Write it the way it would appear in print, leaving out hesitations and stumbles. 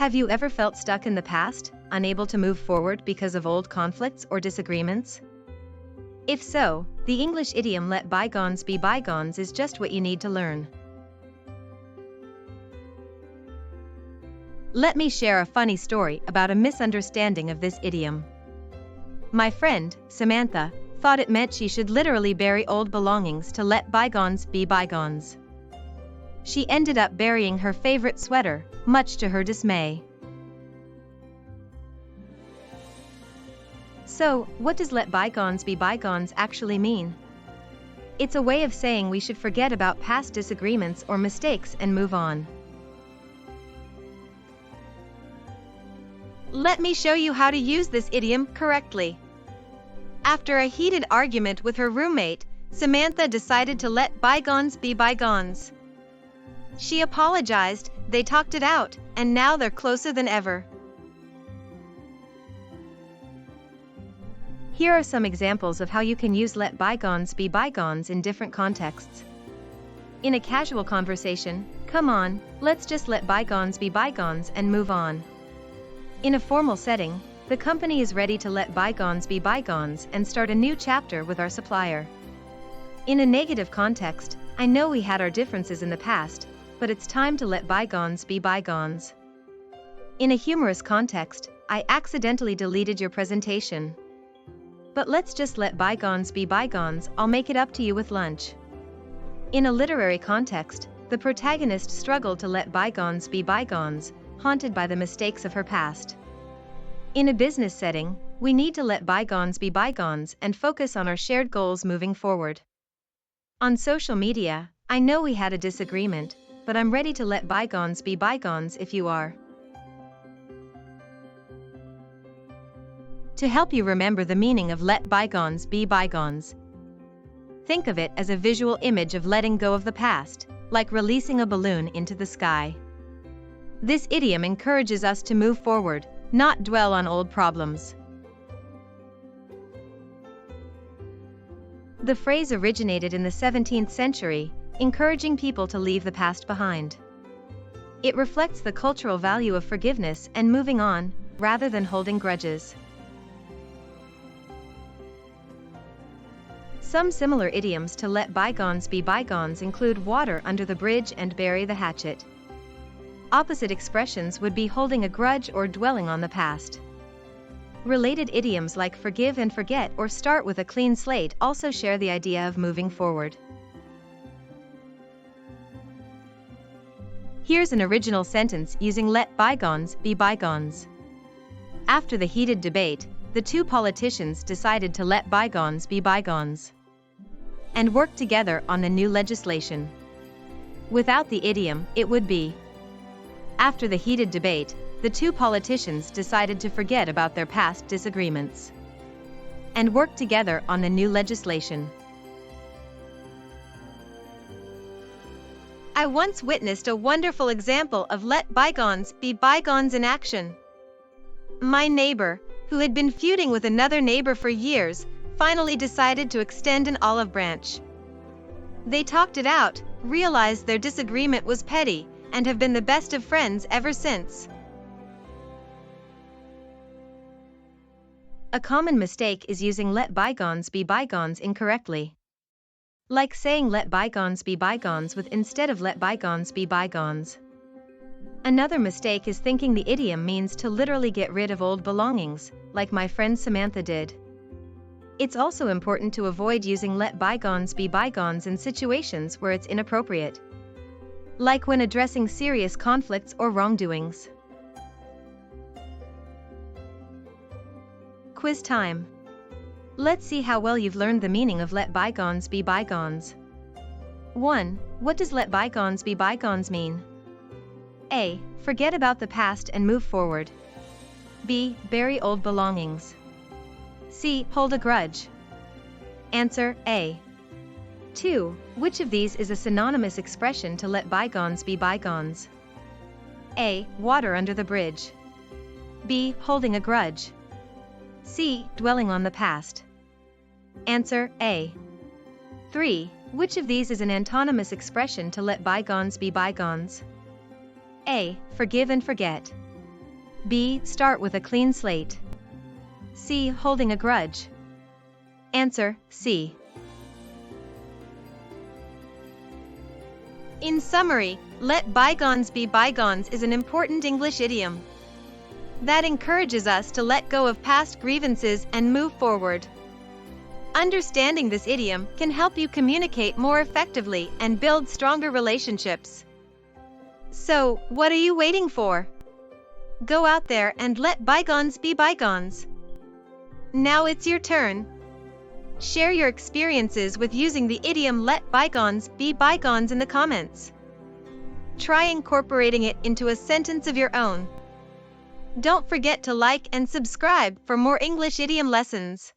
Have you ever felt stuck in the past, unable to move forward because of old conflicts or disagreements? If so, the English idiom "let bygones be bygones" is just what you need to learn. Let me share a funny story about a misunderstanding of this idiom. My friend, Samantha, thought it meant she should literally bury old belongings to let bygones be bygones. She ended up burying her favorite sweater, much to her dismay. So, what does "let bygones be bygones" actually mean? It's a way of saying we should forget about past disagreements or mistakes and move on. Let me show you how to use this idiom correctly. After a heated argument with her roommate, Samantha decided to let bygones be bygones. She apologized, they talked it out, and now they're closer than ever. Here are some examples of how you can use "let bygones be bygones" in different contexts. In a casual conversation, "Come on, let's just let bygones be bygones and move on." In a formal setting, the company is ready to let bygones be bygones and start a new chapter with our supplier. In a negative context, "I know we had our differences in the past, but it's time to let bygones be bygones." In a humorous context, "I accidentally deleted your presentation. But let's just let bygones be bygones, I'll make it up to you with lunch." In a literary context, the protagonist struggled to let bygones be bygones, haunted by the mistakes of her past. In a business setting, we need to let bygones be bygones and focus on our shared goals moving forward. On social media, "I know we had a disagreement, but I'm ready to let bygones be bygones if you are." To help you remember the meaning of "let bygones be bygones," think of it as a visual image of letting go of the past, like releasing a balloon into the sky. This idiom encourages us to move forward, not dwell on old problems. The phrase originated in the 17th century, encouraging people to leave the past behind. It reflects the cultural value of forgiveness and moving on, rather than holding grudges. Some similar idioms to "let bygones be bygones" include "water under the bridge" and "bury the hatchet." Opposite expressions would be "holding a grudge" or "dwelling on the past." Related idioms like "forgive and forget" or "start with a clean slate" also share the idea of moving forward. Here's an original sentence using "let bygones be bygones." After the heated debate, the two politicians decided to let bygones be bygones and work together on the new legislation. Without the idiom, it would be: after the heated debate, the two politicians decided to forget about their past disagreements and work together on the new legislation. I once witnessed a wonderful example of "let bygones be bygones" in action. My neighbor, who had been feuding with another neighbor for years, finally decided to extend an olive branch. They talked it out, realized their disagreement was petty, and have been the best of friends ever since. A common mistake is using "let bygones be bygones" incorrectly. Like saying "let bygones be bygones" with instead of "let bygones be bygones." Another mistake is thinking the idiom means to literally get rid of old belongings, like my friend Samantha did. It's also important to avoid using "let bygones be bygones" in situations where it's inappropriate, like when addressing serious conflicts or wrongdoings. Quiz time. Let's see how well you've learned the meaning of "let bygones be bygones." 1. What does "let bygones be bygones" mean? A. Forget about the past and move forward. B. Bury old belongings. C. Hold a grudge. Answer A. 2. Which of these is a synonymous expression to "let bygones be bygones"? A. Water under the bridge. B. Holding a grudge. C. Dwelling on the past. Answer A. 3. Which of these is an antonymous expression to "let bygones be bygones"? A. Forgive and forget. B. Start with a clean slate. C. Holding a grudge. Answer, C. In summary, let bygones be bygones is an important English idiom that encourages us to let go of past grievances and move forward. Understanding this idiom can help you communicate more effectively and build stronger relationships. So, what are you waiting for? Go out there and let bygones be bygones. Now it's your turn. Share your experiences with using the idiom let bygones be bygones in the comments. Try incorporating it into a sentence of your own. Don't forget to like and subscribe for more English idiom lessons.